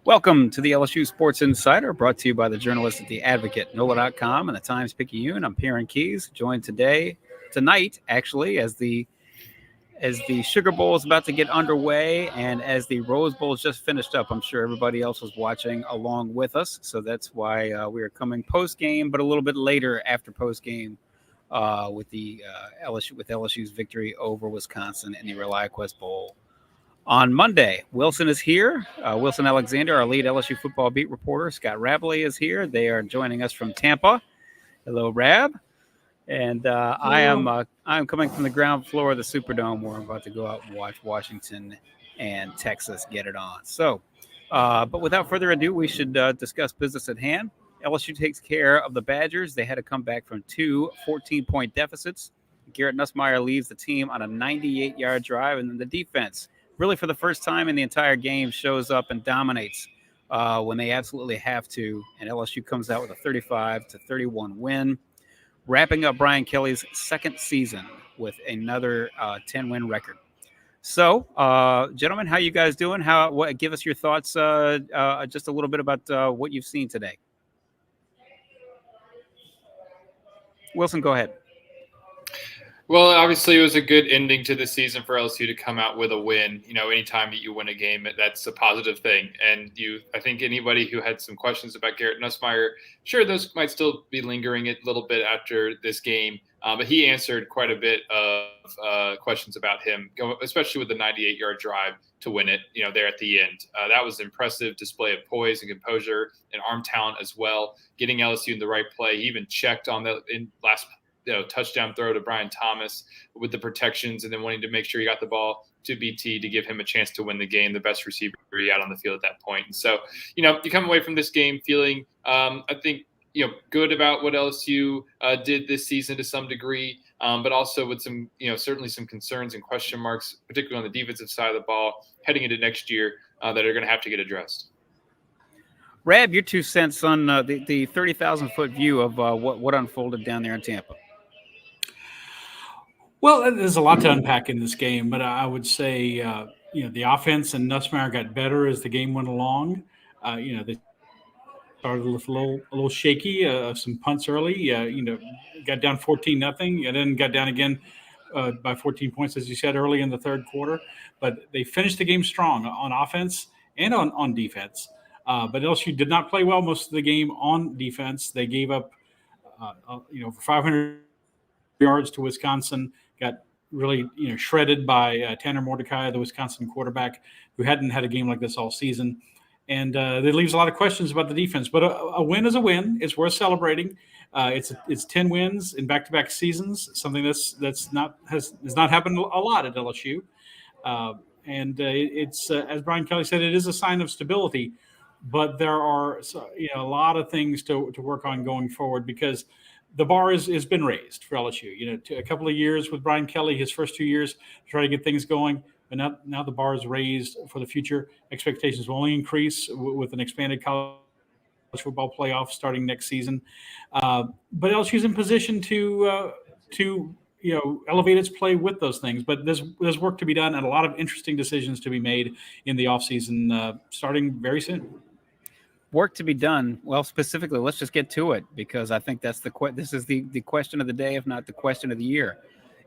Welcome to the LSU Sports Insider, brought to you by the journalists at The Advocate, NOLA.com, and the Times-Picayune. I'm Perrin Keys, joined tonight, actually, as the Sugar Bowl is about to get underway, and as the Rose Bowl is just finished up. I'm sure everybody else was watching along with us, so that's why we are coming post-game, but a little bit later after post-game with LSU's victory over Wisconsin in the ReliaQuest Bowl. On Monday, Wilson is here. Wilson Alexander, our lead LSU football beat reporter. Scott Rabalais is here. They are joining us from Tampa. Hello, Rab. And I'm coming from the ground floor of the Superdome, where I'm about to go out and watch Washington and Texas get it on. So, but without further ado, we should discuss business at hand. LSU takes care of the Badgers. They had to come back from two 14-point deficits. Garrett Nussmeier leads the team on a 98-yard drive, and then the defense, really for the first time in the entire game, shows up and dominates when they absolutely have to. And LSU comes out with a 35-31 win, wrapping up Brian Kelly's second season with another 10-win record. So, gentlemen, how you guys doing? Give us your thoughts just a little bit about what you've seen today. Wilson, go ahead. Well, obviously, it was a good ending to the season for LSU to come out with a win. You know, anytime that you win a game, that's a positive thing. And I think anybody who had some questions about Garrett Nussmeier, sure, those might still be lingering a little bit after this game. But he answered quite a bit of questions about him, especially with the 98-yard drive to win it, there at the end. That was an impressive display of poise and composure and arm talent as well, getting LSU in the right play. He even checked on the last touchdown throw to Brian Thomas with the protections, and then wanting to make sure he got the ball to BT to give him a chance to win the game, the best receiver he had on the field at that point. And so, you come away from this game feeling, I think, good about what LSU did this season to some degree, but also with some, certainly some concerns and question marks, particularly on the defensive side of the ball heading into next year that are going to have to get addressed. Rab, your 2 cents on the 30,000-foot view of what unfolded down there in Tampa. Well, there's a lot to unpack in this game, but I would say, the offense and Nussmeier got better as the game went along. They started with a little shaky, some punts early, got down 14-0, and then got down again by 14 points, as you said, early in the third quarter. But they finished the game strong on offense and on defense. But LSU did not play well most of the game on defense. They gave up, for 500 yards to Wisconsin, got really, shredded by Tanner Mordecai, the Wisconsin quarterback, who hadn't had a game like this all season. And that leaves a lot of questions about the defense. But a win is a win. It's worth celebrating. It's 10 wins in back-to-back seasons, something has not happened a lot at LSU. And it's as Brian Kelly said, it is a sign of stability. But there are a lot of things to work on going forward, because the bar has been raised for LSU. A couple of years with Brian Kelly, his first 2 years, to try to get things going. But now the bar is raised for the future. Expectations will only increase with an expanded college football playoff starting next season. But LSU's in position to elevate its play with those things. But there's work to be done and a lot of interesting decisions to be made in the offseason starting very soon. Work to be done. Well, specifically, let's just get to it, because I think that's this is the question of the day, if not the question of the year.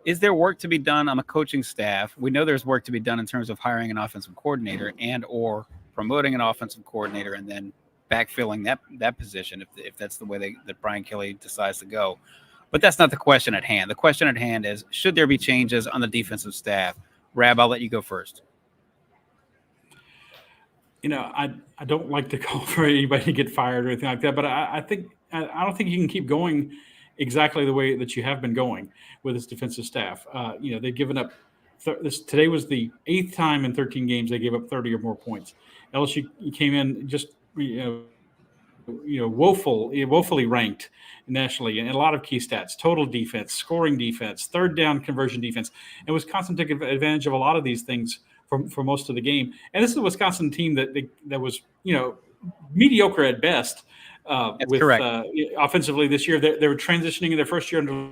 Is there work to be done on the coaching staff? We know there's work to be done in terms of hiring an offensive coordinator and or promoting an offensive coordinator and then backfilling that position if that's the way that Brian Kelly decides to go. But that's not the question at hand. The question at hand is, should there be changes on the defensive staff? Rab, I'll let you go first. I don't like to call for anybody to get fired or anything like that, but I don't think you can keep going exactly the way that you have been going with this defensive staff. They've given up. Today was the 8th time in 13 games they gave up 30 or more points. LSU came in just woefully ranked nationally in a lot of key stats: total defense, scoring defense, third down conversion defense, and Wisconsin took advantage of a lot of these things for most of the game. And this is a Wisconsin team that was mediocre at best That's correct. Offensively this year. They were transitioning in their first year under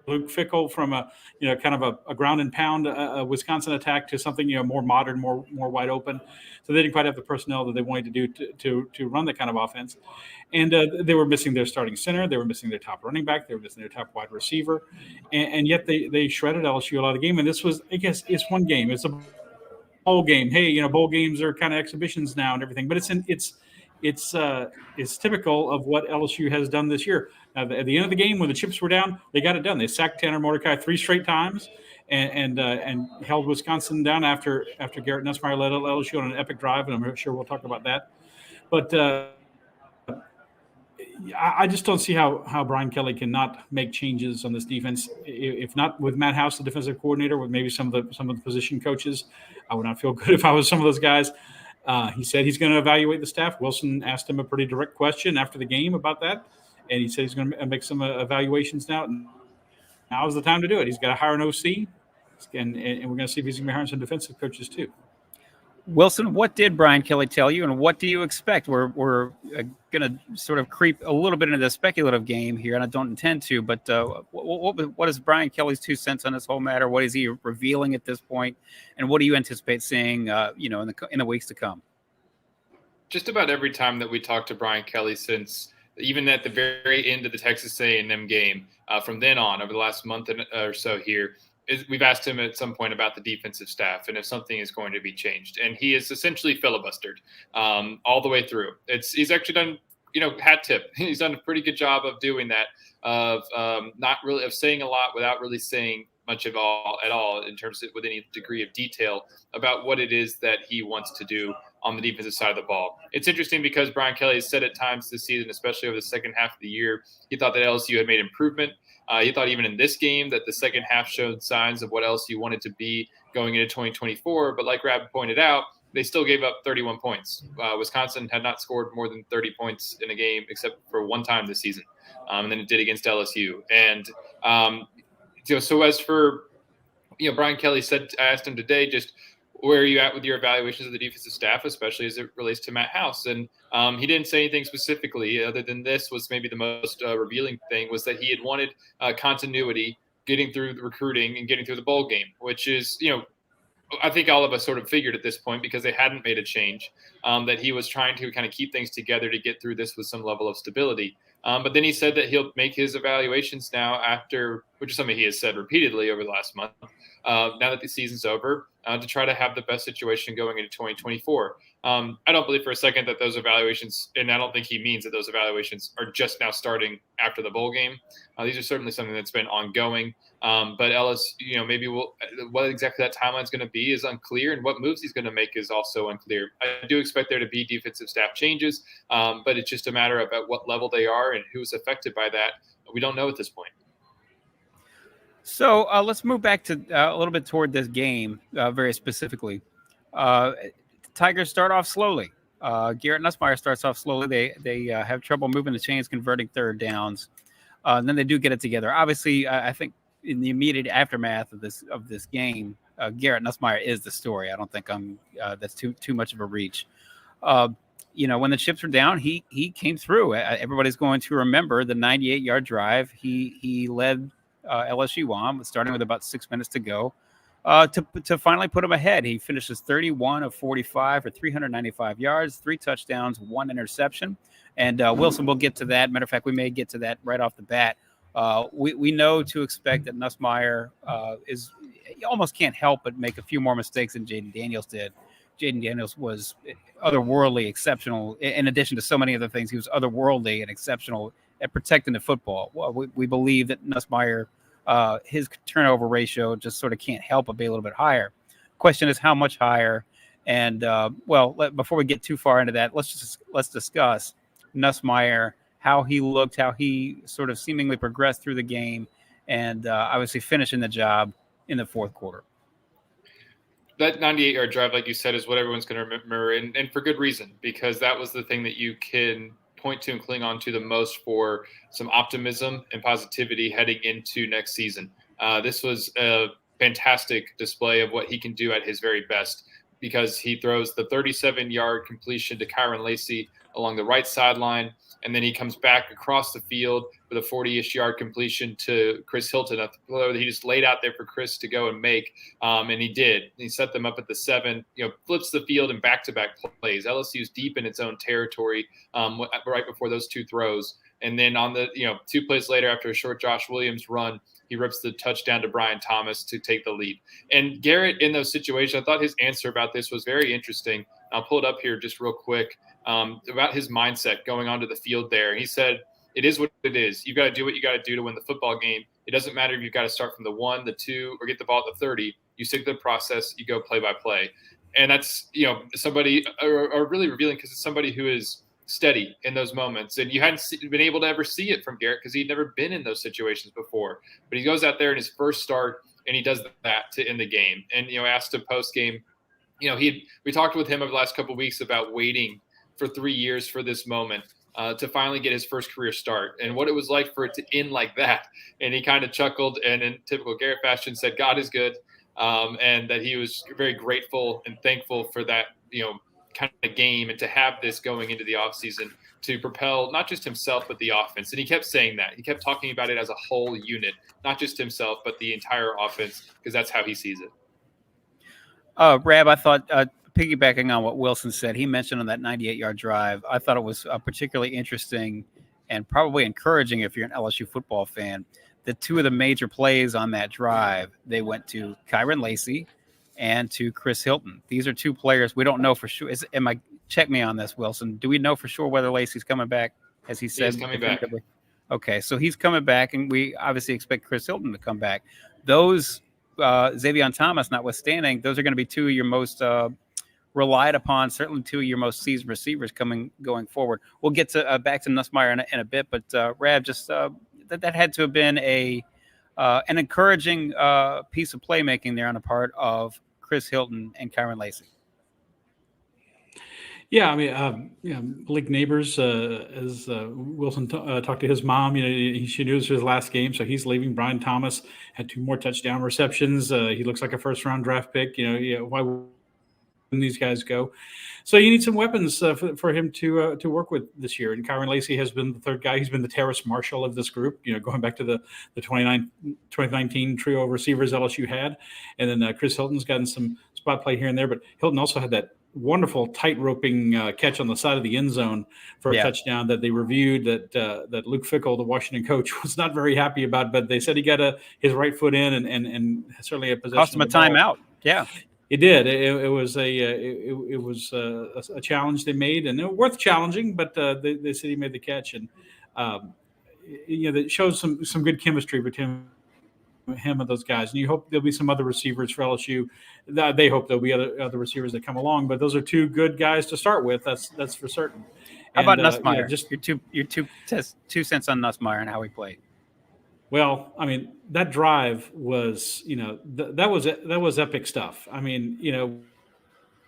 Luke Fickell from a kind of a ground and pound Wisconsin attack to something more modern, more wide open. So they didn't quite have the personnel that they wanted to do to run that kind of offense. And they were missing their starting center. They were missing their top running back. They were missing their top wide receiver. And yet they shredded LSU a lot of the game. And this was, I guess, it's one game. It's a bowl game. Hey, bowl games are kind of exhibitions now and everything. But it's typical of what LSU has done this year. At the end of the game, when the chips were down, they got it done. They sacked Tanner Mordecai 3 straight times and held Wisconsin down after Garrett Nussmeier led LSU on an epic drive. And I'm sure we'll talk about that. But I just don't see how Brian Kelly cannot make changes on this defense. If not with Matt House, the defensive coordinator, with maybe some of the position coaches, I would not feel good if I was some of those guys. He said he's going to evaluate the staff. Wilson asked him a pretty direct question after the game about that, and he said he's going to make some evaluations now. And now is the time to do it. He's got to hire an OC, and we're going to see if he's going to be hiring some defensive coaches too. Wilson, what did Brian Kelly tell you, and what do you expect? We're going to sort of creep a little bit into the speculative game here, and I don't intend to, but what is Brian Kelly's 2 cents on this whole matter? What is he revealing at this point, and what do you anticipate seeing, in the weeks to come? Just about every time that we talked to Brian Kelly since even at the very end of the Texas A&M game, from then on over the last month or so here, we've asked him at some point about the defensive staff and if something is going to be changed. And he is essentially filibustered all the way through. He's actually done, hat tip. He's done a pretty good job of doing that, of saying a lot without really saying much at all in terms of with any degree of detail about what it is that he wants to do on the defensive side of the ball. It's interesting because Brian Kelly has said at times this season, especially over the second half of the year, he thought that LSU had made improvement. He thought even in this game that the second half showed signs of what LSU wanted to be going into 2024. But like Rab pointed out, they still gave up 31 points. Wisconsin had not scored more than 30 points in a game except for one time this season. And then it did against LSU. And, so as for, Brian Kelly I asked him today, just where are you at with your evaluations of the defensive staff, especially as it relates to Matt House? And he didn't say anything specifically other than this was maybe the most revealing thing, was that he had wanted continuity getting through the recruiting and getting through the bowl game, which is, I think all of us sort of figured at this point because they hadn't made a change, that he was trying to kind of keep things together to get through this with some level of stability. But then he said that he'll make his evaluations now after, which is something he has said repeatedly over the last month, now that the season's over, to try to have the best situation going into 2024. I don't believe for a second that those evaluations, and I don't think he means that those evaluations are just now starting after the bowl game. These are certainly something that's been ongoing. But Ellis, maybe what exactly that timeline is going to be is unclear, and what moves he's going to make is also unclear. I do expect there to be defensive staff changes, but it's just a matter of at what level they are and who's affected by that. We don't know at this point. So let's move back to a little bit toward this game, very specifically. Tigers start off slowly. Garrett Nussmeier starts off slowly. They have trouble moving the chains, converting third downs. And then they do get it together. Obviously, I think in the immediate aftermath of this game, Garrett Nussmeier is the story. I don't think that's too much of a reach. When the chips were down, he came through. Everybody's going to remember the 98-yard drive. He led LSU on, starting with about 6 minutes to go, to finally put him ahead. He finishes 31 of 45 for 395 yards, 3 touchdowns, 1 interception. And Wilson, we'll get to that. Matter of fact, we may get to that right off the bat. We know to expect that Nussmeier you almost can't help but make a few more mistakes than Jaden Daniels did. Jaden Daniels was otherworldly exceptional. In addition to so many other things, he was otherworldly and exceptional at protecting the football. We believe that Nussmeier, his turnover ratio just sort of can't help but be a little bit higher. Question is how much higher. And before we get too far into that, let's discuss Nussmeier, how he looked, how he sort of seemingly progressed through the game, and obviously finishing the job in the fourth quarter. That 98-yard drive, like you said, is what everyone's going to remember, and for good reason, because that was the thing that you can point to and cling on to the most for some optimism and positivity heading into next season. This was a fantastic display of what he can do at his very best. because he throws the 37-yard completion to Kyren Lacy along the right sideline, and then he comes back across the field with a 40-ish yard completion to Chris Hilton, a throw that he just laid out there for Chris to go and make, and he did. He set them up at the 7, flips the field in back-to-back plays. LSU's deep in its own territory right before those two throws. And then on the 2 plays later, after a short Josh Williams run, he rips the touchdown to Brian Thomas to take the lead. And Garrett, in those situations, I thought his answer about this was very interesting. I'll pull it up here just real quick about his mindset going onto the field there. He said, "It is what it is. You've got to do what you got to do to win the football game. It doesn't matter if you've got to start from the 1, the 2, or get the ball at the 30. You stick to the process. You go play by play." And that's somebody or really revealing, because it's somebody who is steady in those moments, and you hadn't been able to ever see it from Garrett because he'd never been in those situations before. But he goes out there in his first start and he does that to end the game. And asked him post game, we talked with him over the last couple of weeks about waiting for 3 years for this moment to finally get his first career start and what it was like for it to end like that. And he kind of chuckled and, in typical Garrett fashion, said God is good, and that he was very grateful and thankful for that kind of game, and to have this going into the offseason to propel not just himself but the offense. And he kept saying that. He kept talking about it as a whole unit, not just himself but the entire offense, because that's how he sees it. Rab, I thought, piggybacking on what Wilson said, he mentioned on that 98-yard drive, I thought it was particularly interesting and probably encouraging if you're an LSU football fan. The 2 of the major plays on that drive, they went to Kyren Lacy and to Chris Hilton. These are 2 players we don't know for sure. Check me on this, Wilson. Do we know for sure whether Lacy's coming back, as he said? He's coming back. Okay, so he's coming back, and we obviously expect Chris Hilton to come back. Those, Xavier Thomas notwithstanding, those are going to be 2 of your most relied upon, certainly 2 of your most seasoned receivers going forward. We'll get to back to Nussmeier in a bit, but Rab, just that had to have been an encouraging piece of playmaking there on the part of Chris Hilton and Kyren Lacy. Yeah, I mean, Blake Neighbors, as Wilson talked to his mom, she knew it was his last game, so he's leaving. Brian Thomas had 2 more touchdown receptions. He looks like a first-round draft pick. Why wouldn't these guys go? So you need some weapons for him to work with this year. And Kyren Lacy has been the 3rd guy. He's been the Terrace Marshall of this group, going back to the 2019 trio of receivers LSU had. And then Chris Hilton's gotten some spot play here and there. But Hilton also had that wonderful tight-roping catch on the side of the end zone for a touchdown that they reviewed that Luke Fickell, the Washington coach, was not very happy about. But they said he got his right foot in and certainly a possession. Cost him a timeout. Yeah. It did. It was a challenge they made, and worth challenging. But they said he made the catch, and that shows some good chemistry between him and those guys. And you hope there'll be some other receivers for LSU. They hope there'll be other receivers that come along. But those are 2 good guys to start with. That's for certain. How about Nussmeier? Just your two cents on Nussmeier and how he played. Well, I mean, that drive was, that was epic stuff. I mean,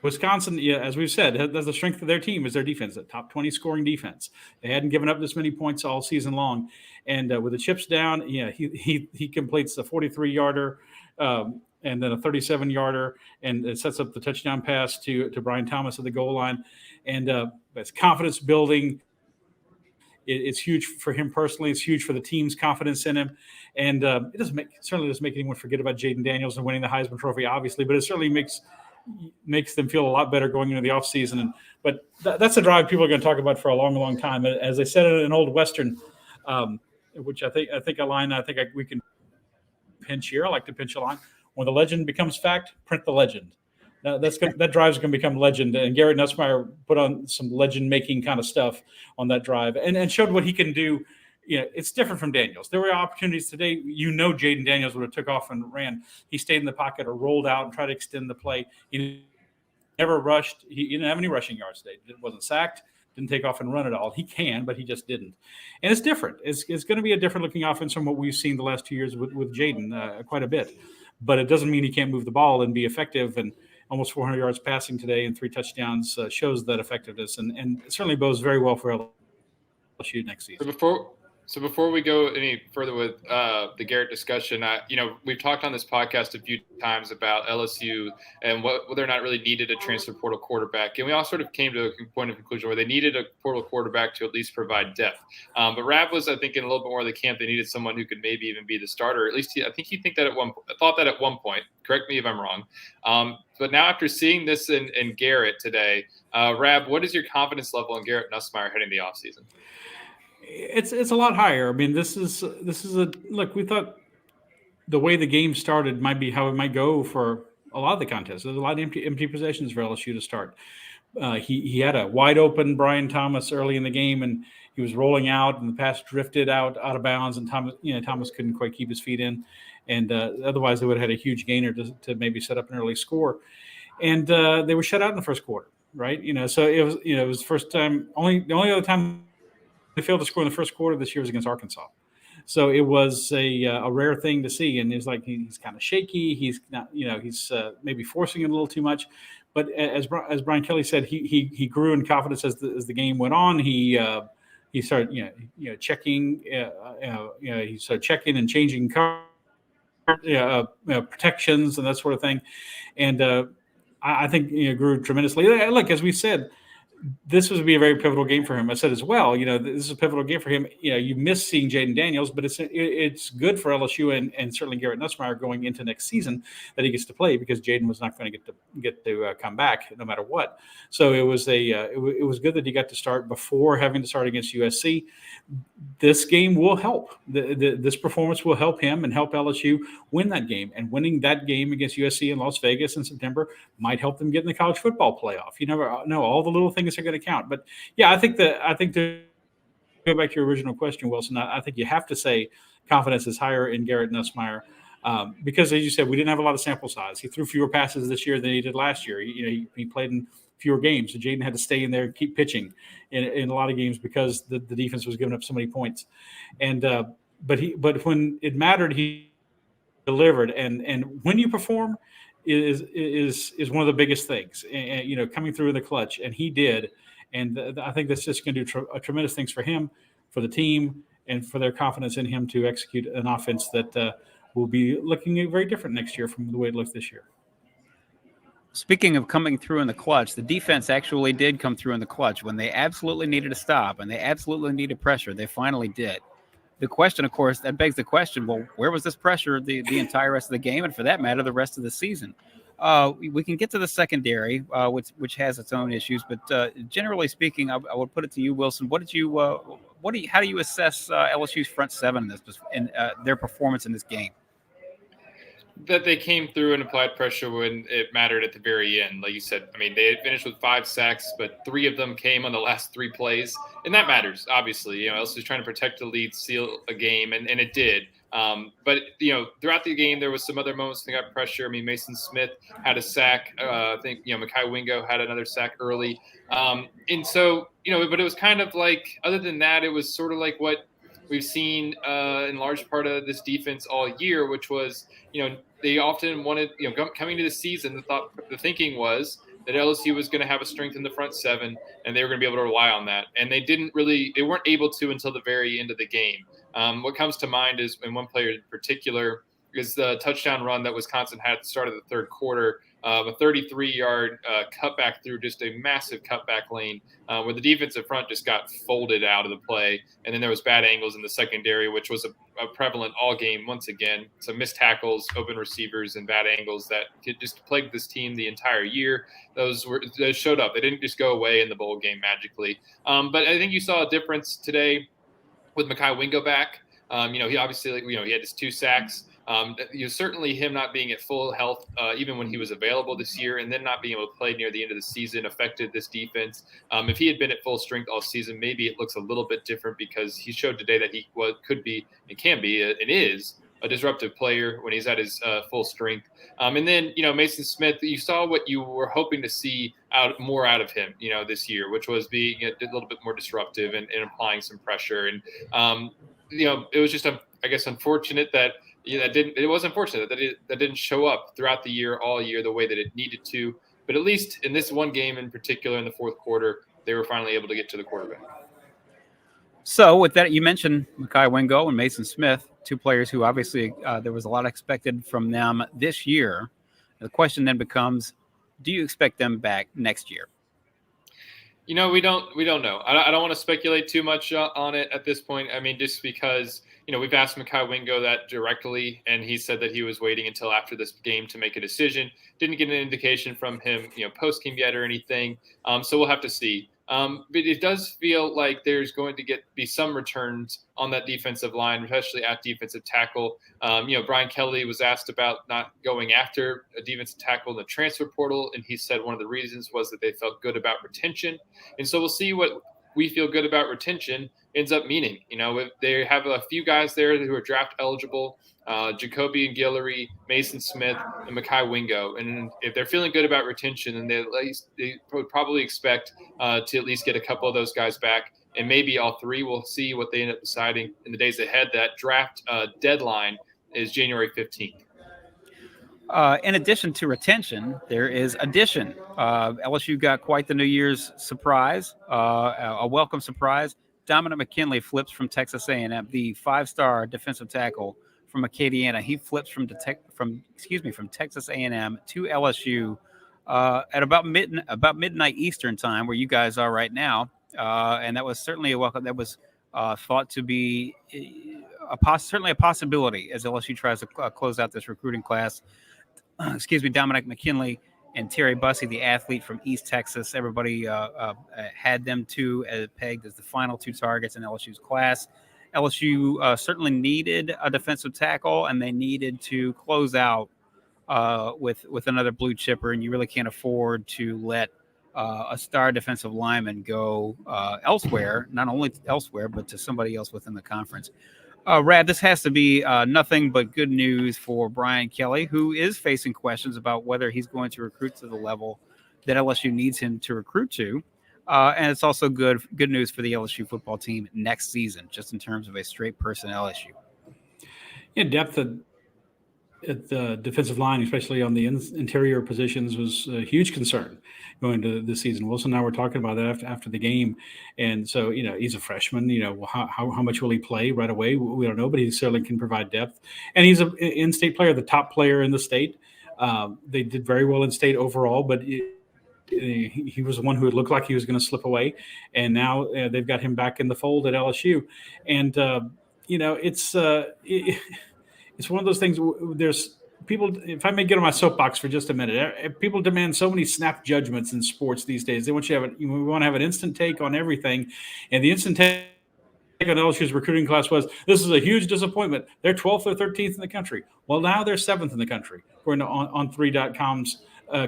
Wisconsin, as we've said, that's the strength of their team is their defense, a top 20 scoring defense. They hadn't given up this many points all season long. And with the chips down, he completes the 43-yarder and then a 37-yarder, and it sets up the touchdown pass to Brian Thomas at the goal line. And it's confidence building. It's huge for him personally. It's huge for the team's confidence in him. And it certainly doesn't make anyone forget about Jaden Daniels and winning the Heisman Trophy, obviously, but it certainly makes them feel a lot better going into the offseason. But that's a drive people are going to talk about for a long, long time. As I said in an old Western, which I think a line we can pinch here. I like to pinch a line. When the legend becomes fact, print the legend. That drive is going to become legend. And Garrett Nussmeier put on some legend-making kind of stuff on that drive and showed what he can do. It's different from Daniels. There were opportunities today. Jaden Daniels would have took off and ran. He stayed in the pocket or rolled out and tried to extend the play. He never rushed. He didn't have any rushing yards today. It wasn't sacked. Didn't take off and run at all. He can, but he just didn't. And it's different. It's going to be a different-looking offense from what we've seen the last 2 years with Jaden quite a bit. But it doesn't mean he can't move the ball and be effective. And almost 400 yards passing today and 3 touchdowns shows that effectiveness, and certainly bodes very well for LSU next season. So before we go any further with the Garrett discussion, we've talked on this podcast a few times about LSU and whether or not really needed a transfer portal quarterback. And we all sort of came to a point of conclusion where they needed a portal quarterback to at least provide depth. But Rab was, I think, in a little bit more of the camp. They needed someone who could maybe even be the starter. At least I think he thought that at one point. Correct me if I'm wrong. But now after seeing this in Garrett today, Rab, what is your confidence level in Garrett Nussmeier heading the offseason? It's a lot higher. I mean, this is look. We thought the way the game started might be how it might go for a lot of the contests. There's a lot of empty possessions for LSU to start. He had a wide open Brian Thomas early in the game, and he was rolling out, and the pass drifted out of bounds, and Thomas couldn't quite keep his feet in, and otherwise they would have had a huge gainer to maybe set up an early score, and they were shut out in the first quarter, right? So it was the first time. The only other time they failed to score in the first quarter this year was against Arkansas. So it was a rare thing to see. And it's like he's kind of shaky. He's not, he's maybe forcing it a little too much. But as Brian Kelly said, he grew in confidence as the game went on. He started checking. He started checking and changing protections and that sort of thing. And I think grew tremendously. Look, as we said, this would be a very pivotal game for him. I said as well, this is a pivotal game for him. You miss seeing Jaden Daniels, but it's good for LSU and certainly Garrett Nussmeier going into next season that he gets to play, because Jaden was not going to get to come back no matter what. So it was it was good that he got to start before having to start against USC. This game will help. This performance will help him and help LSU win that game. And winning that game against USC in Las Vegas in September might help them get in the college football playoff. You never know. All the little things are going to count. But yeah, I think to go back to your original question, Wilson, I think you have to say confidence is higher in Garrett Nussmeier because, as you said, we didn't have a lot of sample size. He threw fewer passes this year than he did last year. He played in fewer games. So Jaden had to stay in there and keep pitching in a lot of games because the defense was giving up so many points. And but when it mattered, he delivered. And when you perform is one of the biggest things. And coming through in the clutch, and he did. And I think that's just going to do tremendous things for him, for the team, and for their confidence in him to execute an offense that will be looking very different next year from the way it looks this year. Speaking of coming through in the clutch, the defense actually did come through in the clutch when they absolutely needed a stop and they absolutely needed pressure. They finally did. The question, of course, that begs the question, well, where was this pressure the entire rest of the game, and for that matter, the rest of the season? We can get to the secondary, which has its own issues, but generally speaking, I would put it to you, Wilson. How do you assess LSU's front seven in their performance in this game? That they came through and applied pressure when it mattered at the very end. Like you said, I mean, they had finished with 5 sacks, but 3 of them came on the last 3 plays. And that matters, obviously. LSU's trying to protect the lead, seal a game, and it did. But throughout the game, there was some other moments they got pressure. I mean, Mason Smith had a sack. I think, Mekhi Wingo had another sack early. And so, but it was kind of like, other than that, it was sort of like what we've seen in large part of this defense all year, which was, they often wanted, coming to the season, the thinking was that LSU was going to have a strength in the front seven and they were going to be able to rely on that. And they weren't able to until the very end of the game. What comes to mind is, and one player in particular, is the touchdown run that Wisconsin had at the start of the third quarter, a 33-yard cutback through just a massive cutback lane where the defensive front just got folded out of the play. And then there was bad angles in the secondary, which was a prevalent all game once again. Some missed tackles, open receivers, and bad angles that just plagued this team the entire year. Those showed up. They didn't just go away in the bowl game magically. But I think you saw a difference today with Mekhi Wingo back. He obviously, he had his 2 sacks. Certainly him not being at full health, even when he was available this year, and then not being able to play near the end of the season affected this defense. If he had been at full strength all season, maybe it looks a little bit different, because he showed today that he could be and can be and is a disruptive player when he's at his full strength. And then, Mason Smith, you saw what you were hoping to see more out of him, this year, which was being a little bit more disruptive and applying some pressure. And, it was just, I guess, unfortunate that it was unfortunate that didn't show up throughout the year, all year, the way that it needed to. But at least in this one game in particular, in the fourth quarter, they were finally able to get to the quarterback. So with that, you mentioned Mekhi Wingo and Mason Smith, two players who obviously there was a lot expected from them this year. The question then becomes, do you expect them back next year? We don't know. I don't want to speculate too much on it at this point. I mean, just because we've asked Mekhi Wingo that directly, and he said that he was waiting until after this game to make a decision. Didn't get an indication from him, post game yet or anything. So we'll have to see. But it does feel like there's going to be some returns on that defensive line, especially at defensive tackle. Brian Kelly was asked about not going after a defensive tackle in the transfer portal, and he said one of the reasons was that they felt good about retention. And so we'll see what we feel good about retention ends up meaning. If they have a few guys there who are draft eligible, Jacoby and Guillory, Mason Smith, and Mekhi Wingo. And if they're feeling good about retention, then they would probably expect to at least get a couple of those guys back, and maybe all three. We'll see what they end up deciding in the days ahead. That draft deadline is January 15th. In addition to retention, there is addition. LSU got quite the New Year's surprise, a welcome surprise. Dominick McKinley flips from Texas A&M, the 5-star defensive tackle from Acadiana. He flips from Texas A&M to LSU at about midnight Eastern time, where you guys are right now, and that was certainly a welcome. That was thought to be certainly a possibility as LSU tries to close out this recruiting class. Dominick McKinley and Terry Bussey, the athlete from East Texas. Everybody had them two pegged as the final two targets in LSU's class. LSU certainly needed a defensive tackle, and they needed to close out with another blue chipper, and you really can't afford to let a star defensive lineman go elsewhere, not only elsewhere, but to somebody else within the conference. Rad, this has to be nothing but good news for Brian Kelly, who is facing questions about whether he's going to recruit to the level that LSU needs him to recruit to. And it's also good news for the LSU football team next season, just in terms of a straight personnel issue. Yeah, depth at the defensive line, especially on the interior positions, was a huge concern going into the season. Wilson and I were talking about that after the game. And so, he's a freshman. How much will he play right away? We don't know, but he certainly can provide depth. And he's an in-state player, the top player in the state. They did very well in state overall, but he was the one who would look like he was going to slip away. And now they've got him back in the fold at LSU. And, it's one of those things. There's people, if I may get on my soapbox for just a minute, people demand so many snap judgments in sports these days. They want you to have we want to have an instant take on everything. And the instant take on LSU's recruiting class was, this is a huge disappointment. They're 12th or 13th in the country. Well, now they're 7th in the country, according to on 3.com's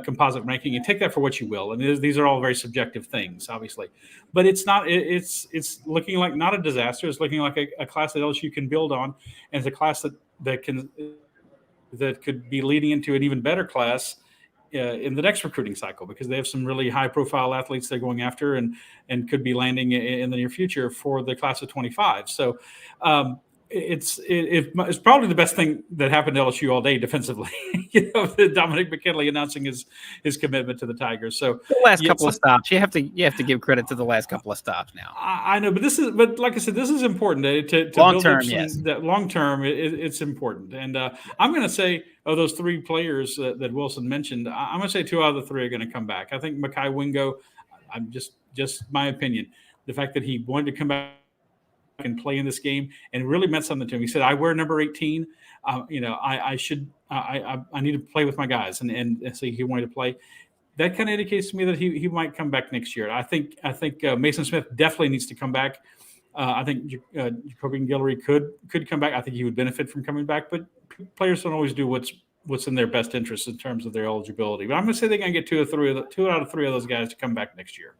composite ranking. And take that for what you will. And these are all very subjective things, obviously. But it's not. It's looking like not a disaster. It's looking like a class that LSU can build on, and it's a class that could be leading into an even better class in the next recruiting cycle, because they have some really high-profile athletes they're going after and could be landing in the near future for the class of 25. So it's probably the best thing that happened to LSU all day defensively. Dominick McKinley announcing his commitment to the Tigers. So the last couple of stops, you have to give credit to the last couple of stops now. I know, but like I said, this is important to long term. Yes, that long term it's important. And I'm going to say of those three players that Wilson mentioned, I'm going to say 2 out of the 3 are going to come back. I think Mekhi Wingo, I'm just my opinion, the fact that he wanted to come back and play in this game and really meant something to him. He said, I wear number 18. I need to play with my guys. And so he wanted to play. That kind of indicates to me that he might come back next year. I think Mason Smith definitely needs to come back. I think Jacoby and Guillory could come back. I think he would benefit from coming back, but players don't always do what's in their best interest in terms of their eligibility. But I'm going to say they're going to get 2 out of 3 of those guys to come back next year.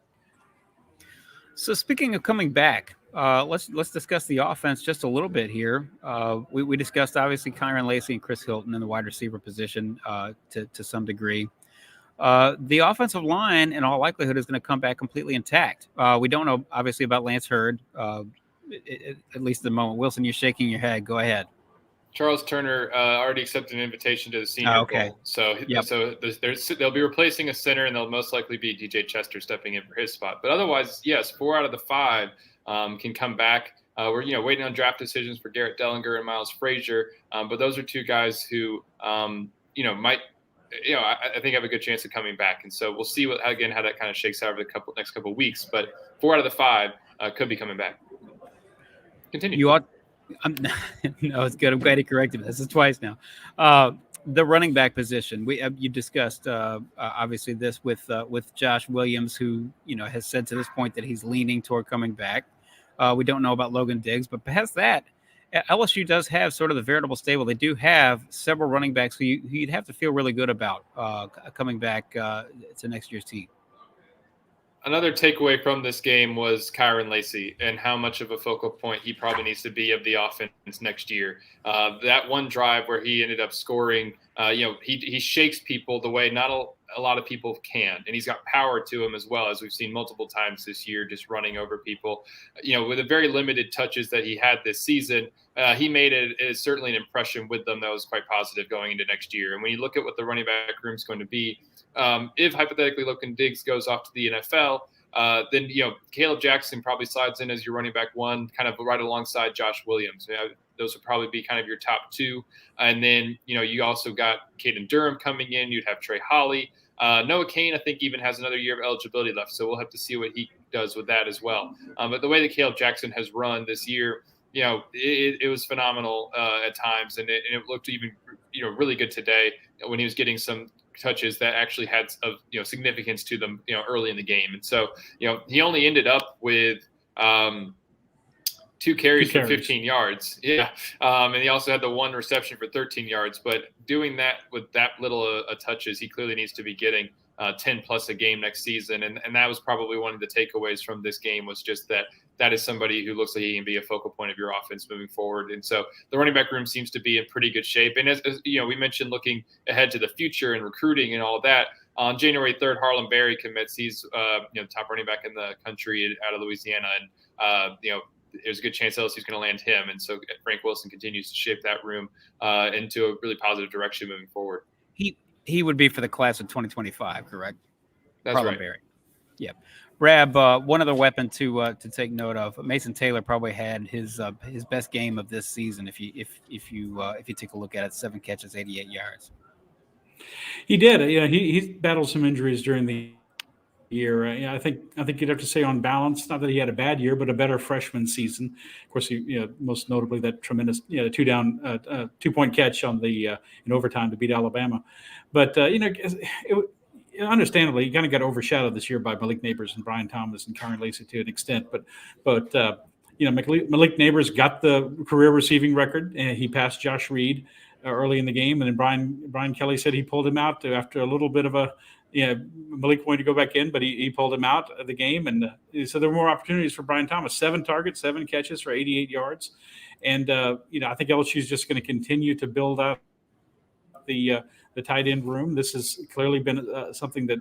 So speaking of coming back, let's discuss the offense just a little bit here. We discussed obviously Kyren Lacy and Chris Hilton in the wide receiver position to some degree. The offensive line, in all likelihood, is going to come back completely intact. We don't know obviously about Lance Hurd, at least at the moment. Wilson, you're shaking your head. Go ahead. Charles Turner already accepted an invitation to the Senior Bowl, so they'll be replacing a center, and they'll most likely be DJ Chester stepping in for his spot. But otherwise, yes, 4 out of the 5 can come back. We're waiting on draft decisions for Garrett Dellinger and Miles Frazier, but those are 2 guys who might. I think have a good chance of coming back, and so we'll see how that kind of shakes out over the next couple of weeks. But 4 out of the 5 could be coming back. Continue. No, it's good. I'm glad he corrected me. This is twice now. The running back position. You discussed obviously this with Josh Williams, who has said to this point that he's leaning toward coming back. We don't know about Logan Diggs, but past that, LSU does have sort of the veritable stable. They do have several running backs who you'd have to feel really good about coming back to next year's team. Another takeaway from this game was Kyren Lacy and how much of a focal point he probably needs to be of the offense next year. That one drive where he ended up scoring, he shakes people the way not a lot of people can. And he's got power to him as well, as we've seen multiple times this year, just running over people. With the very limited touches that he had this season, he made it certainly an impression with them that was quite positive going into next year. And when you look at what the running back room is going to be, if hypothetically Logan Diggs goes off to the NFL, then Kaleb Jackson probably slides in as your running back 1, kind of right alongside Josh Williams. Those would probably be kind of your top 2. And then you also got Caden Durham coming in. You'd have Trey Holly. Noah Cain, I think, even has another year of eligibility left, so we'll have to see what he does with that as well. But the way that Kaleb Jackson has run this year, it was phenomenal at times, and it looked even really good today when he was getting some touches that actually had significance to them early in the game. And so he only ended up with 2 carries for 15 yards. And he also had the 1 reception for 13 yards. But doing that with that little touches, he clearly needs to be getting 10 plus a game next season. And that was probably one of the takeaways from this game, was just that is somebody who looks like he can be a focal point of your offense moving forward. And so the running back room seems to be in pretty good shape. And as we mentioned, looking ahead to the future and recruiting and all of that, on January 3rd, Harlem Berry commits. He's top running back in the country out of Louisiana. And, there's a good chance LSU is going to land him. And so Frank Wilson continues to shape that room into a really positive direction moving forward. He would be for the class of 2025, correct? That's Harlem right. Berry. Yep. Rab, one other weapon to take note of. Mason Taylor probably had his best game of this season. If you take a look at it, 7 catches, 88 yards. He did. He battled some injuries during the year. I think you'd have to say on balance, not that he had a bad year, but a better freshman season. Of course, most notably that tremendous 2-point catch on the in overtime to beat Alabama. But understandably, he kind of got overshadowed this year by Malik Neighbors and Brian Thomas and Kyren Lacy to an extent. But Malik Neighbors got the career receiving record, and he passed Josh Reed early in the game. And then Brian Kelly said he pulled him out after a little bit of a Malik wanted to go back in, but he pulled him out of the game. And so there were more opportunities for Brian Thomas. 7 targets, 7 catches for 88 yards. And, I think LSU is just going to continue to build out the tight end room. This has clearly been something that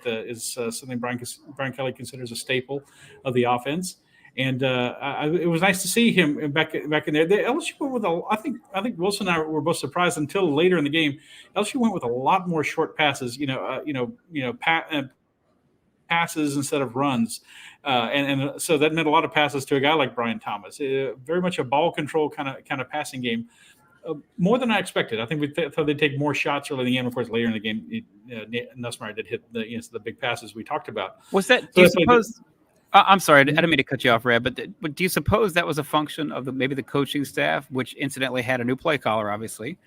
is something Brian Kelly considers a staple of the offense. And it was nice to see him back in there. The LSU went with I think Wilson and I were both surprised until later in the game. LSU went with a lot more short passes, passes instead of runs, and so that meant a lot of passes to a guy like Brian Thomas. Very much a ball control kind of passing game. More than I expected. I think we thought they'd take more shots early in the game. Of course, later in the game, Nussmeier did hit the big passes we talked about. Was that? Do you suppose? I'm sorry, I didn't mean to cut you off, Reb, but do you suppose that was a function of maybe the coaching staff, which incidentally had a new play caller, obviously,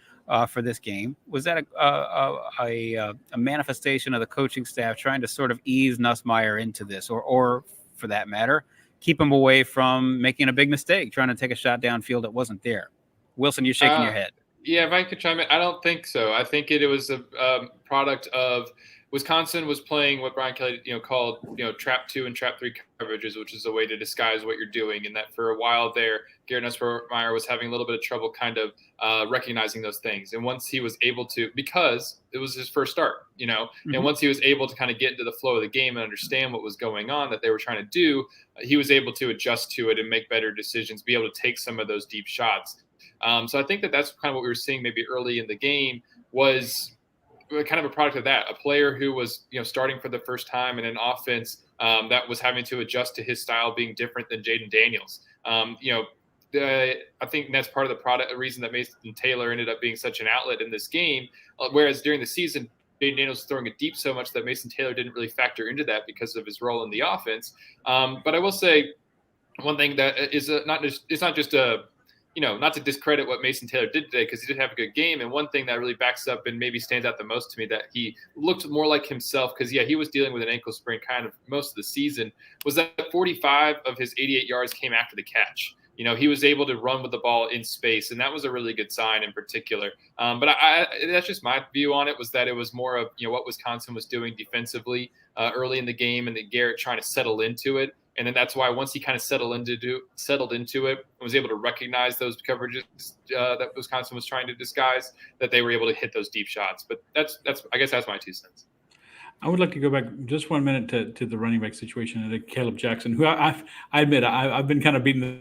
for this game? Was that a manifestation of the coaching staff trying to sort of ease Nussmeier into this, or for that matter, keep him away from making a big mistake, trying to take a shot downfield that wasn't there? Wilson, you're shaking your head. Yeah, if I could chime in, I don't think so. I think it was a product of Wisconsin was playing what Brian Kelly, called, trap 2 and trap 3 coverages, which is a way to disguise what you're doing. And that for a while there, Garrett Nussmeier was having a little bit of trouble kind of recognizing those things. And once he was able to, because it was his first start, and once he was able to kind of get into the flow of the game and understand what was going on that they were trying to do, he was able to adjust to it and make better decisions, be able to take some of those deep shots. So I think that's kind of what we were seeing maybe early in the game was kind of a product of that. A player who was starting for the first time in an offense that was having to adjust to his style being different than Jaden Daniels. I think that's part of the reason that Mason Taylor ended up being such an outlet in this game, whereas during the season, Jaden Daniels was throwing it deep so much that Mason Taylor didn't really factor into that because of his role in the offense. But I will say one thing that is not just not to discredit what Mason Taylor did today, because he did have a good game. And one thing that really backs up and maybe stands out the most to me, that he looked more like himself, because he was dealing with an ankle sprain kind of most of the season, was that 45 of his 88 yards came after the catch. He was able to run with the ball in space, and that was a really good sign in particular. But that's just my view on it, was that it was more of what Wisconsin was doing defensively early in the game, and that Garrett trying to settle into it. And then that's why once he kind of settled into it and was able to recognize those coverages that Wisconsin was trying to disguise, that they were able to hit those deep shots. But I guess that's my 2 cents. I would like to go back just 1 minute to the running back situation and Kaleb Jackson, who I admit I've been kind of beating the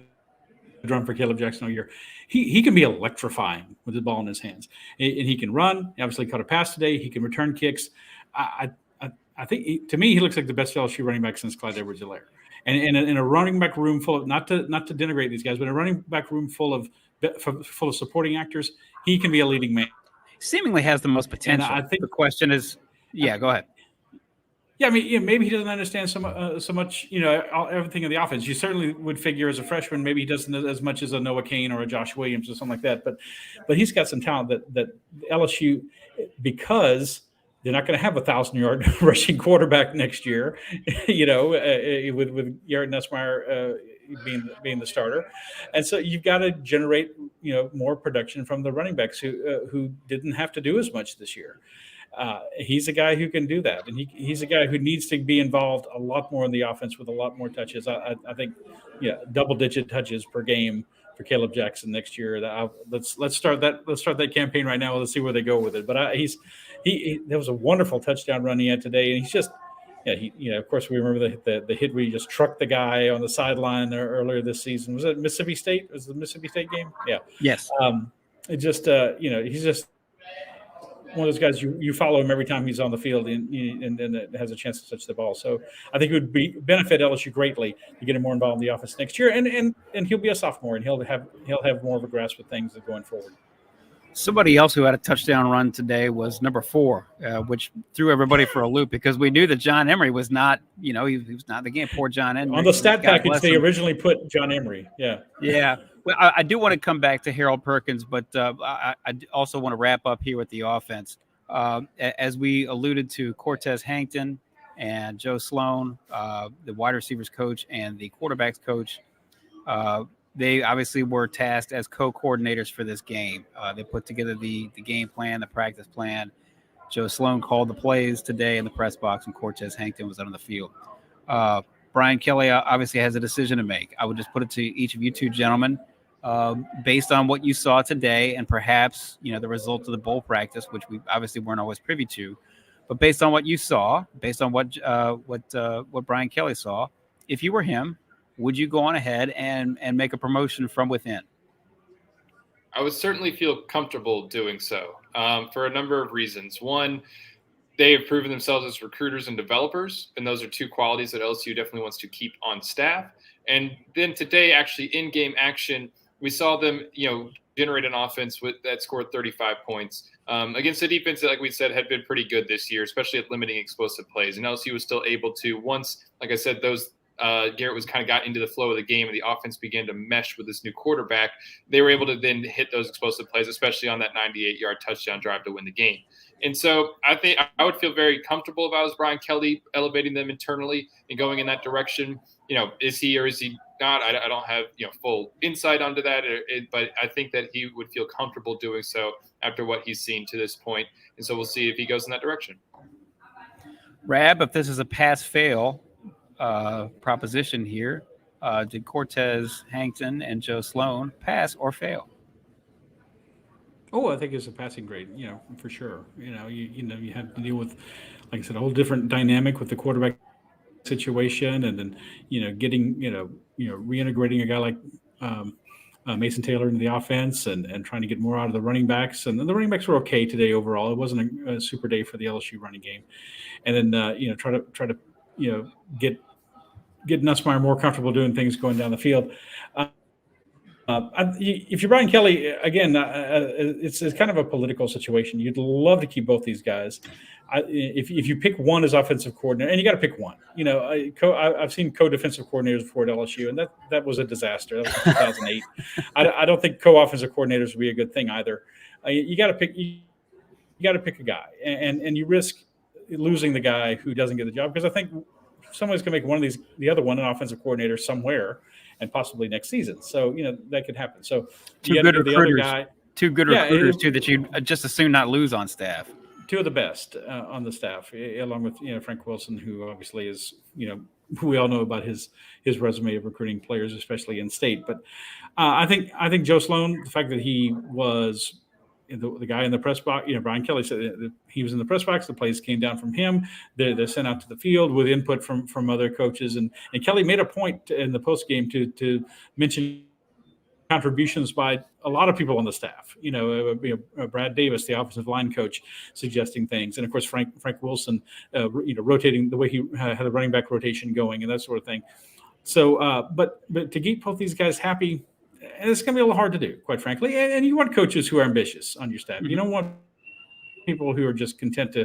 drum for Kaleb Jackson all year. He can be electrifying with the ball in his hands, and he can run. He obviously caught a pass today. He can return kicks. I think to me he looks like the best LSU running back since Clyde Edwards-Helaire. And in a running back room full of, not to denigrate these guys, but a running back room full of supporting actors, he can be a leading man. Seemingly has the most potential. And I think the question is, go ahead. Yeah, I mean, maybe he doesn't understand so much, everything in the offense. You certainly would figure as a freshman, maybe he doesn't as much as a Noah Cain or a Josh Williams or something like that. But he's got some talent that LSU, because they're not going to have 1,000-yard rushing quarterback next year, with Garrett Nussmeier being the starter, and so you've got to generate more production from the running backs who didn't have to do as much this year. He's a guy who can do that, and he's a guy who needs to be involved a lot more in the offense with a lot more touches. I think, double-digit touches per game for Kaleb Jackson next year. Let's start that campaign right now. Let's see where they go with it. But there was a wonderful touchdown run he had today, and he's just of course we remember the hit where he just trucked the guy on the sideline there earlier this season. Was it Mississippi State? Was it the Mississippi State game? Yeah. Yes. He's just one of those guys you follow him every time he's on the field and has a chance to touch the ball. So I think it would benefit LSU greatly to get him more involved in the offense next year. And he'll be a sophomore, and he'll have more of a grasp of things going forward. Somebody else who had a touchdown run today was number 4, which threw everybody for a loop, because we knew that John Emery was not, he was not in the game. Poor John Emery. On the stat package, they originally put John Emery. Yeah. Yeah. Well, I do want to come back to Harold Perkins, but I also want to wrap up here with the offense. As we alluded to, Cortez Hankton and Joe Sloan, the wide receivers coach and the quarterbacks coach, they obviously were tasked as co-coordinators for this game. They put together the game plan, the practice plan. Joe Sloan called the plays today in the press box, and Cortez Hankton was out on the field. Brian Kelly obviously has a decision to make. I would just put it to each of you two gentlemen, based on what you saw today, and perhaps the result of the bowl practice, which we obviously weren't always privy to, but based on what you saw, based on what Brian Kelly saw, if you were him, would you go on ahead and make a promotion from within? I would certainly feel comfortable doing so for a number of reasons. One, they have proven themselves as recruiters and developers, and those are 2 qualities that LSU definitely wants to keep on staff. And then today, actually, in-game action, we saw them, generate an offense that scored 35 points against a defense that, like we said, had been pretty good this year, especially at limiting explosive plays. And LSU was still able to, once, like I said, Garrett was kind of got into the flow of the game and the offense began to mesh with this new quarterback, they were able to then hit those explosive plays, especially on that 98-yard touchdown drive to win the game. And so I think I would feel very comfortable if I was Brian Kelly elevating them internally and going in that direction. Is he or is he not? I don't have full insight onto that, but I think that he would feel comfortable doing so after what he's seen to this point. And so we'll see if he goes in that direction. Rab, if this is a pass-fail proposition here, did Cortez Hankton and Joe Sloan pass or fail? Oh, I think it's a passing grade, for sure. You have to deal with, like I said, a whole different dynamic with the quarterback situation, and then getting reintegrating a guy like Mason Taylor into the offense and trying to get more out of the running backs. And the running backs were okay today overall. It wasn't a super day for the LSU running game. And then try to get Nussmeier more comfortable doing things going down the field. If you're Brian Kelly, again, it's kind of a political situation. You'd love to keep both these guys. If you pick one as offensive coordinator, and you got to pick one. I've seen co-defensive coordinators before at LSU, and that was a disaster. That was 2008. I don't think co-offensive coordinators would be a good thing either. You got to pick. You got to pick a guy, and you risk losing the guy who doesn't get the job, because I think someone's going to make the other one, an offensive coordinator somewhere, and possibly next season. So, that could happen. So two good recruiters too, that you just as soon not lose on staff. Two of the best on the staff, along with, Frank Wilson, who obviously is, who we all know about his resume of recruiting players, especially in state. But I think Joe Sloan, the fact that he was the guy in the press box, Brian Kelly said that he was in the press box. The plays came down from him. They're sent out to the field with input from other coaches. And Kelly made a point in the post game to mention contributions by a lot of people on the staff. Brad Davis, the offensive line coach, suggesting things, and of course Frank Wilson, rotating the way he had the running back rotation going and that sort of thing. So, but to keep both these guys happy. And it's going to be a little hard to do, quite frankly. And you want coaches who are ambitious on your staff. Mm-hmm. You don't want people who are just content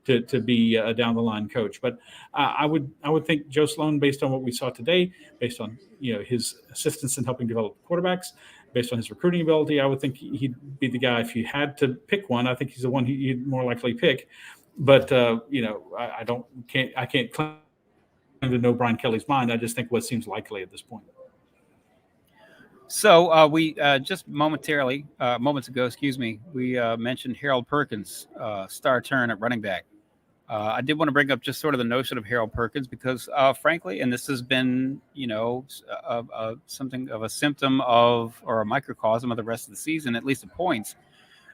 to be a down the line coach. But I would think Joe Sloan, based on what we saw today, based on his assistance in helping develop quarterbacks, based on his recruiting ability, I would think he'd be the guy. If you had to pick one, I think he's the one you'd more likely pick. But I can't claim to know Brian Kelly's mind. I just think what seems likely at this point. So we just moments ago, we mentioned Harold Perkins, star turn at running back. I did want to bring up just sort of the notion of Harold Perkins because, frankly, and this has been, something of a symptom of or a microcosm of the rest of the season, at least at points.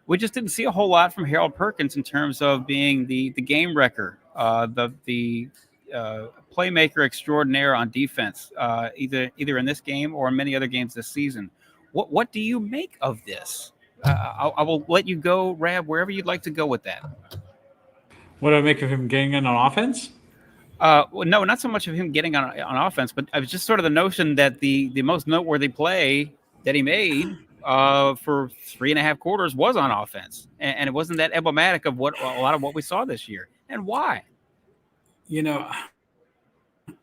We just didn't see a whole lot from Harold Perkins in terms of being the game wrecker, the playmaker extraordinaire on defense, either in this game or in many other games this season. What do you make of this? I will let you go, Rab, wherever you'd like to go with that. What do I make of him getting in on offense? Well, no, not so much of him getting on offense, but I was just sort of the notion that the most noteworthy play that he made for 3.5 quarters was on offense, and it wasn't that emblematic of a lot of what we saw this year. And why?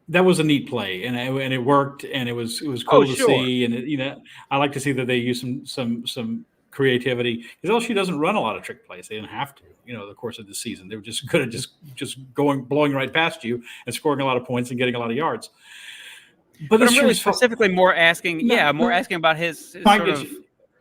That was a neat play, and it worked, and it was cool to see. And I like to see that they use some creativity, because LSU doesn't run a lot of trick plays. They didn't have to, the course of the season. They were just good at just blowing right past you and scoring a lot of points and getting a lot of yards. But I'm really specifically more asking about his sort of.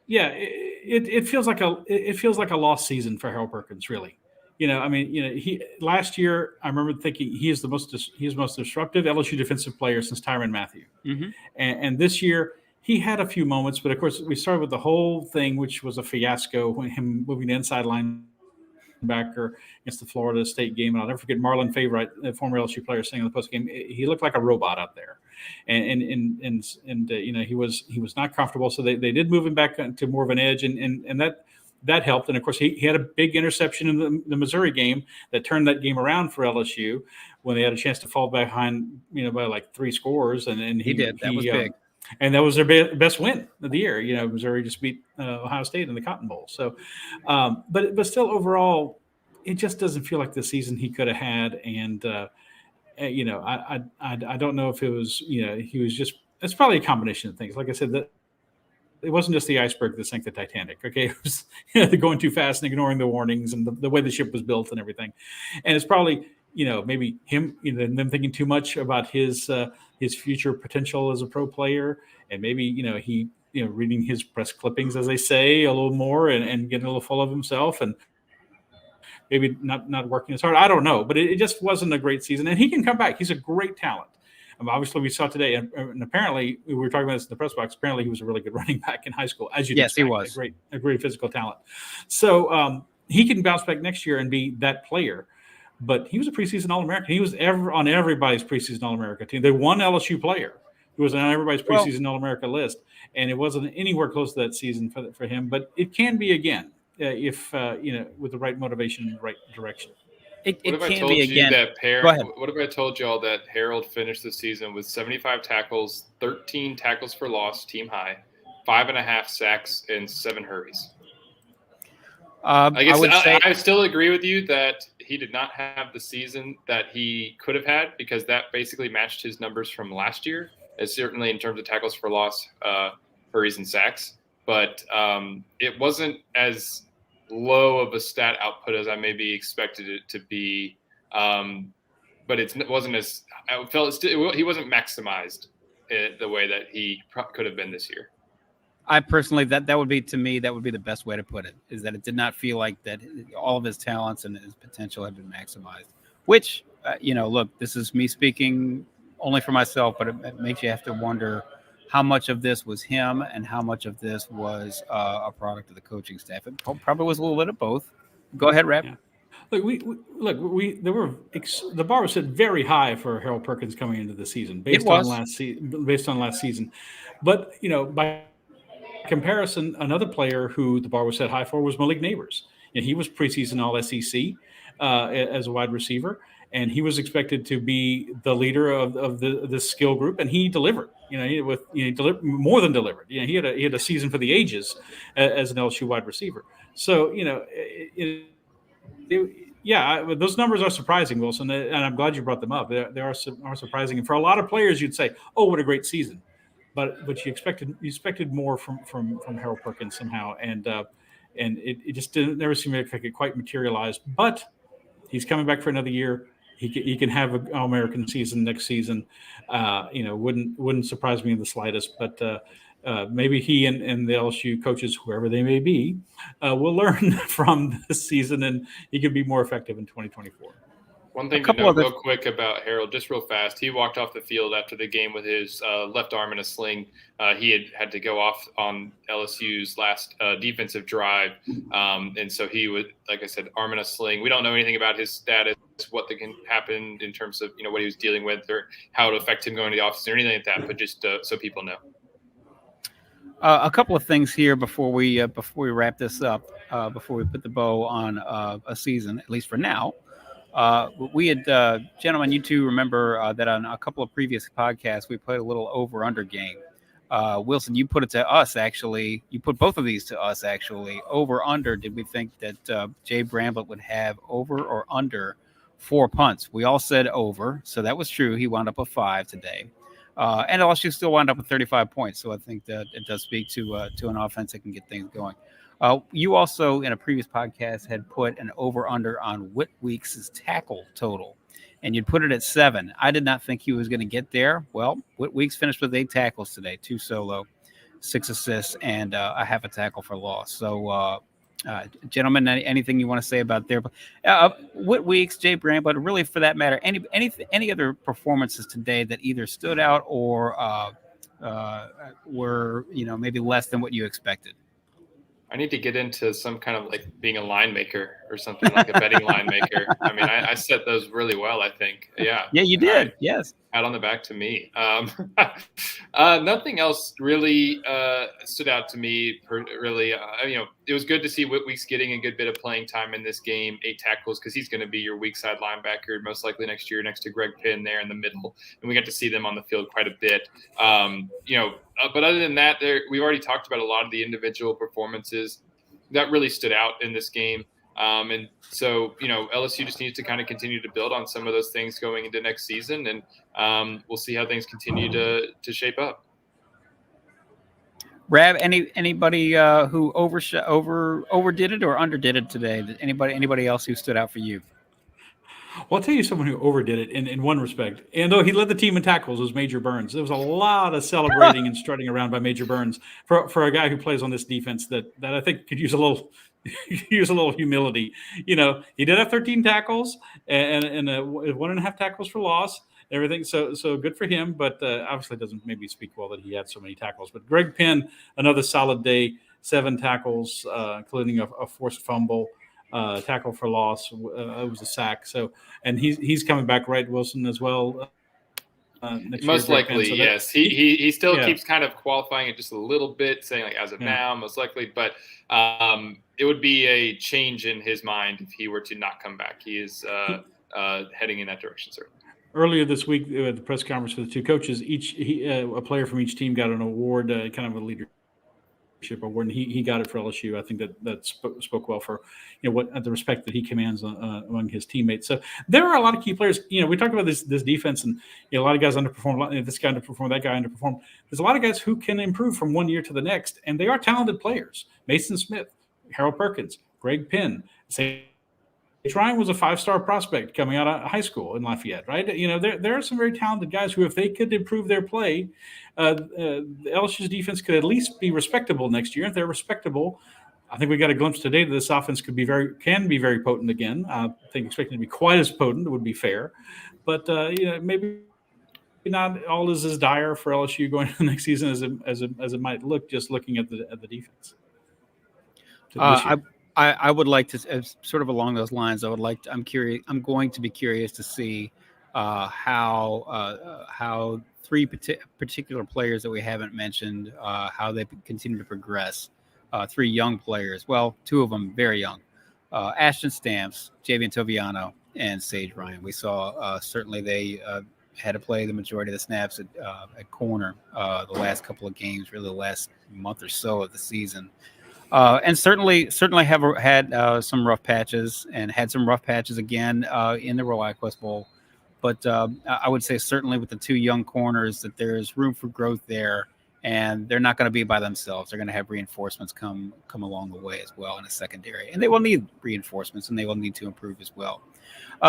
Yeah, it feels like a lost season for Harold Perkins, really. He last year, I remember thinking he is the most disruptive LSU defensive player since Tyrann Mathieu. Mm-hmm. And this year he had a few moments, but of course we started with the whole thing, which was a fiasco when him moving to inside linebacker against the Florida State game. And I'll never forget Marlon Favorite, a former LSU player, saying on the post game, he looked like a robot out there, and he was not comfortable. So they did move him back to more of an edge, and that helped. And of course, he had a big interception in the Missouri game that turned that game around for LSU when they had a chance to fall behind, by like 3 scores. And he did. That was big. And that was their best win of the year. Missouri just beat Ohio State in the Cotton Bowl. So, but still, overall, it just doesn't feel like the season he could have had. And I don't know if it was he was just. It's probably a combination of things. Like I said, that. It wasn't just the iceberg that sank the Titanic. Okay, it was they're going too fast and ignoring the warnings and the way the ship was built and everything. And it's probably maybe him them thinking too much about his future potential as a pro player, and maybe he reading his press clippings, as they say, a little more and getting a little full of himself, and maybe not working as hard. I don't know, but it just wasn't a great season. And he can come back. He's a great talent. Obviously, we saw today, and apparently we were talking about this in the press box. Apparently, he was a really good running back in high school, as you yes, he was a great physical talent. So he can bounce back next year and be that player. But he was a preseason All-American. He was on everybody's preseason All-America team. They won LSU player He was on everybody's Well, preseason All-America list, and it wasn't anywhere close to that season for him. But it can be again if with the right motivation and the right direction. It What if I can told be you again. that Go ahead. What if I told y'all that Harold finished the season with 75 tackles, 13 tackles for loss, team high, 5.5 sacks, and 7 hurries? I still agree with you that he did not have the season that he could have had, because that basically matched his numbers from last year, as certainly in terms of tackles for loss, hurries, and sacks. But it wasn't as low of a stat output as I maybe expected it to be. But it wasn't as I felt he wasn't maximized the way that he could have been this year. I personally, that would be, to me, that would be the best way to put it, is that it did not feel like that all of his talents and his potential had been maximized, which, look, this is me speaking only for myself, but it makes you have to wonder how much of this was him and how much of this was a product of the coaching staff. It probably was a little bit of both. Go ahead, Rap. Yeah. Look, the bar was set very high for Harold Perkins coming into the season based on last season. But, by comparison, another player who the bar was set high for was Malik Neighbors. And he was preseason All-SEC as a wide receiver, and he was expected to be the leader of the skill group, and he delivered. He more than delivered. He had a season for the ages as an LSU wide receiver. So those numbers are surprising, Wilson, and I'm glad you brought them up. They are surprising, and for a lot of players, you'd say, "Oh, what a great season." But you expected more from Harold Perkins somehow, and it just never seemed like it quite materialized. But he's coming back for another year. He can have an All-American season next season. Wouldn't surprise me in the slightest. But maybe he and the LSU coaches, whoever they may be, will learn from this season, and he could be more effective in 2024. One thing to note real quick about Harold, just real fast, he walked off the field after the game with his left arm in a sling. He had to go off on LSU's last defensive drive. And so he would, like I said, arm in a sling. We don't know anything about his status, what can happen in terms of, what he was dealing with or how it would affect him going to the office or anything like that, but just so people know. A couple of things here before we wrap this up, before we put the bow on a season, at least for now. We had, gentlemen, you two remember that on a couple of previous podcasts, we played a little over-under game. Wilson, you put it to us, actually. You put both of these to us, actually. Over-under, did we think that Jay Bramblett would have over or under 4 punts? We all said over, so that was true. He wound up with 5 today. And LSU still wound up with 35 points, so I think that it does speak to an offense that can get things going. You also, in a previous podcast, had put an over-under on Whit Weeks' tackle total, and you'd put it at 7. I did not think he was going to get there. Well, Whit Weeks finished with 8 tackles today, 2 solo, 6 assists, and a half a tackle for loss. So, gentlemen, anything you want to say about there? Whit Weeks, Jay Bramblett, really, for that matter, any other performances today that either stood out or were maybe less than what you expected? I need to get into some kind of like being a line maker or something, like a betting line maker. I mean, I set those really well, I think. Yeah. Yeah, you did. Yes. Pat on the back to me. Nothing else really stood out to me. Really, it was good to see Whit Weeks getting a good bit of playing time in this game, 8 tackles, because he's going to be your weak side linebacker most likely next year, next to Greg Penn there in the middle, and we got to see them on the field quite a bit. But other than that, we've already talked about a lot of the individual performances that really stood out in this game. And so, LSU just needs to kind of continue to build on some of those things going into next season, and we'll see how things continue to shape up. Rab, anybody who overdid it or underdid it today? Anybody else who stood out for you? Well, I'll tell you someone who overdid it in one respect. And though he led the team in tackles, was Major Burns. There was a lot of celebrating and strutting around by Major Burns for a guy who plays on this defense that I think could use a little humility. He did have 13 tackles and 1.5 tackles for loss. Everything so good for him, but obviously doesn't maybe speak well that he had so many tackles. But Greg Penn, another solid day, 7 tackles, including a forced fumble. Tackle for loss. It was a sack. So, and he's coming back, right, Wilson, as well. next Most year. likely, So yes. He still keeps kind of qualifying it just a little bit, saying like as of now, most likely. But it would be a change in his mind if he were to not come back. He is heading in that direction, certainly. Earlier this week, at the press conference for the two coaches, a player from each team got an award, kind of a leadership award, and he got it for LSU. I think that spoke well for what the respect that he commands among his teammates. So there are a lot of key players. We talk about this defense, and a lot of guys underperform. This guy underperformed, that guy underperformed. There's a lot of guys who can improve from one year to the next, and they are talented players. Mason Smith, Harold Perkins, Greg Penn. Ryan was a 5-star prospect coming out of high school in Lafayette, right? There are some very talented guys who, if they could improve their play, LSU's defense could at least be respectable next year. If they're respectable, I think we got a glimpse today that this offense can be very potent again. I think expecting to be quite as potent would be fair, but maybe not all is as dire for LSU going into the next season as it might look just looking at the defense. I would like to, sort of along those lines, I'm going to be curious to see how three particular players that we haven't mentioned, how they continue to progress. 3 young players. Well, 2 of them very young. Ashton Stamps, Javian Toviano, and Sage Ryan. We saw certainly they had to play the majority of the snaps at corner the last couple of games, really the last month or so of the season. And certainly have had some rough patches and had some rough patches again in the ReliaQuest Bowl. But I would say certainly with the 2 young corners that there's room for growth there, and they're not going to be by themselves. They're going to have reinforcements come along the way as well in the secondary. And they will need reinforcements, and they will need to improve as well.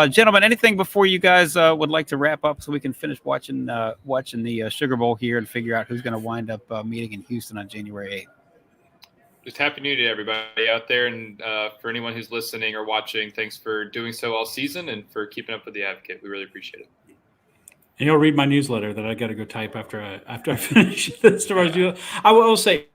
Gentlemen, anything before you guys would like to wrap up so we can finish watching the Sugar Bowl here and figure out who's going to wind up meeting in Houston on January 8th? Just Happy New Year to everybody out there. And for anyone who's listening or watching, thanks for doing so all season and for keeping up with the Advocate. We really appreciate it. And you'll read my newsletter that I got to go type after I finish this. I will say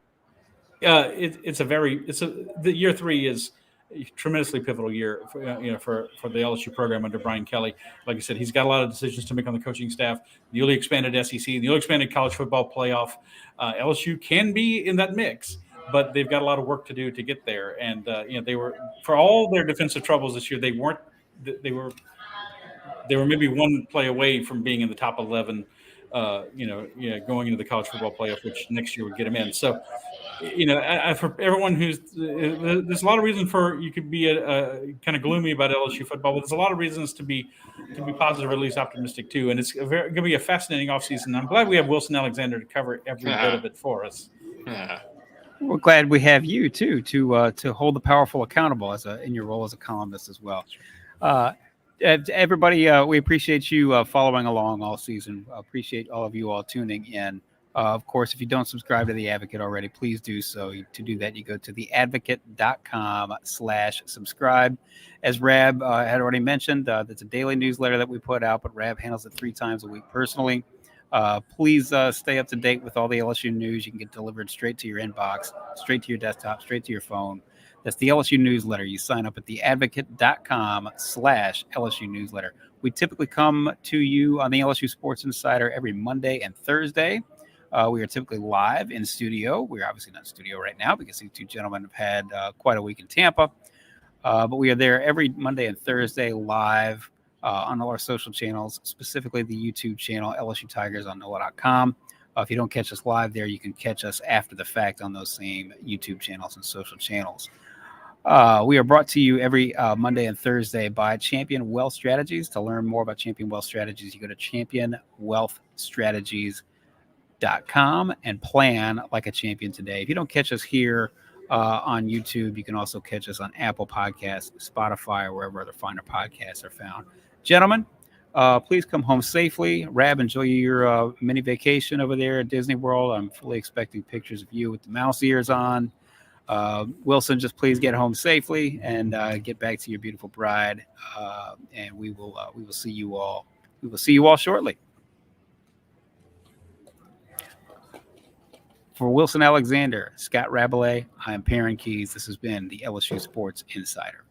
the year 3 is a tremendously pivotal year for the LSU program under Brian Kelly. Like I said, he's got a lot of decisions to make on the coaching staff. The newly expanded SEC, the newly expanded college football playoff. LSU can be in that mix, but they've got a lot of work to do to get there. And they were, for all their defensive troubles this year, they were maybe one play away from being in the top 11. Going into the college football playoff, which next year would get them in. So, for everyone there's a lot of reason for you could be kind of gloomy about LSU football, but there's a lot of reasons to be positive, or at least optimistic too. And it's going to be a fascinating offseason. I'm glad we have Wilson Alexander to cover every bit of it for us. We're glad we have you too to hold the powerful accountable in your role as a columnist as well. Everybody, we appreciate you following along all season. Appreciate all of you all tuning in. Of course, if you don't subscribe to The Advocate already, please do so. To do that, you go to theadvocate.com/subscribe. As Rab had already mentioned, that's a daily newsletter that we put out, but Rab handles it 3 times a week personally. Please stay up to date with all the LSU news. You can get delivered straight to your inbox, straight to your desktop, straight to your phone. That's the LSU newsletter. You sign up at theadvocate.com/LSU newsletter. We typically come to you on the LSU Sports Insider every Monday and Thursday. We are typically live in studio. We're obviously not in studio right now because these 2 gentlemen have had quite a week in Tampa. But we are there every Monday and Thursday live on all our social channels, specifically the YouTube channel, LSU Tigers on NOLA.com. If you don't catch us live there, you can catch us after the fact on those same YouTube channels and social channels. We are brought to you every Monday and Thursday by Champion Wealth Strategies. To learn more about Champion Wealth Strategies, you go to championwealthstrategies.com and plan like a champion today. If you don't catch us here on YouTube, you can also catch us on Apple Podcasts, Spotify, or wherever other finer podcasts are found. Gentlemen, please come home safely. Rab, enjoy your mini vacation over there at Disney World. I'm fully expecting pictures of you with the mouse ears on. Wilson, just please get home safely and get back to your beautiful bride. And we will see you all. We will see you all shortly. For Wilson Alexander, Scott Rabalais, I am Perrin Keys. This has been the LSU Sports Insider.